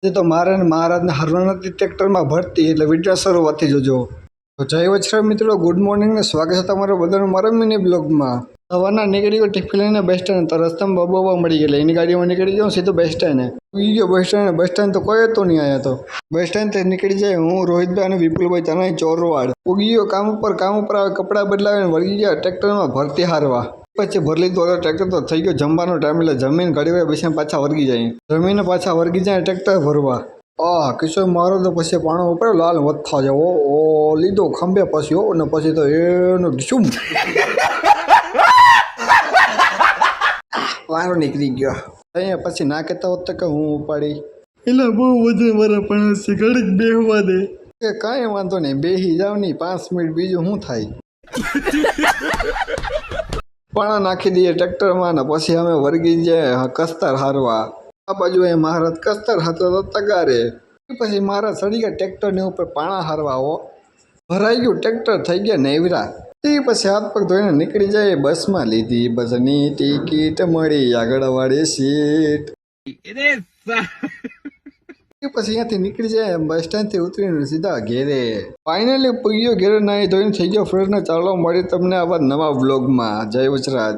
તો મારે મહારાજને હરવા નથી ટ્રેક્ટરમાં ભરતી એટલે વિડીયો શરૂઆતથી જોજો. તો જય વછરા મિત્રો, ગુડ મોર્નિંગ ને સ્વાગત છે તમારું બધાનું મારા મિની બ્લોગમાં. સવારના નીકળી ગયો ટિફિન લઈને બસ સ્ટેન્ડ, તો રસ્તામાં બબો મળી ગયેલા, એની ગાડીમાં નીકળી ગયો સીધું બસ સ્ટેન્ડ. ઉઈ ગયો બસ સ્ટેન્ડ તો કોઈ હતો નહીં આવ્યા. તો બસ સ્ટેન્ડ થી નીકળી જાય હું, રોહિતભાઈ અને વિપુલભાઈ તનાઈ ચોરવાડ ઉગી ગયો. કામ ઉપર આવે, કપડાં બદલાવીને વળગી ગયા ટ્રેક્ટરમાં ભરતી હારવા. પછી ભરી લીધું ટ્રેક્ટર, તો થઈ ગયો જમવાનો ટાઈમ, એટલે જમીન ઘડી વાર બેસીને પાછા વર્ગી જાય. જમીને પાછા વર્ગી જાય ટ્રેક્ટર ભરવા. કિશોર મારો તો પછી પાણો ઉપર લાલ વધતા જાવ. ઓ લીધો ખંભે પછી હો, ને પછી તો એનું શું વારો નીકળી ગયો. અહીંયા પછી ના કહેતા હોત તો કે હું ઉપાડી એટલે બહુ વધુ મારા પણ ઘડીક બેહવા દે. એ કાંઈ વાંધો નહીં, બેહી જાવ નહીં 5 મિનિટ, બીજું શું થાય. પાણા નાખી દઈએ ટ્રેક્ટરમાં ને પછી અમે વર્ગી જાય કસ્તર હારવા. આ બાજુ એ મહારાજ કસ્તર હાથો તો તગારે. પછી મહારાજ સડી ગયા ટ્રેક્ટરની ઉપર પાણા હારવા. હો ભરાઈ ગયું ટ્રેક્ટર, થઈ ગયા નેવરા. તે પછી હાથ પગ ધોઈને નીકળી જાય. બસમાં લીધી બસની ટિકિટ, મળી આગળ વાળી સીટ. પછી અહીંયાથી નીકળી જાય બસ સ્ટેન્ડથી ઉતરીને સીધા ઘેરે. ફાઇનલી પૂગ્યો ઘેરે, નાહી ધોઈને થઈ ગયો ફ્રેશ ને. ચાલો મળી તમને આવા નવા વ્લોગમાં. જય વજરાજ.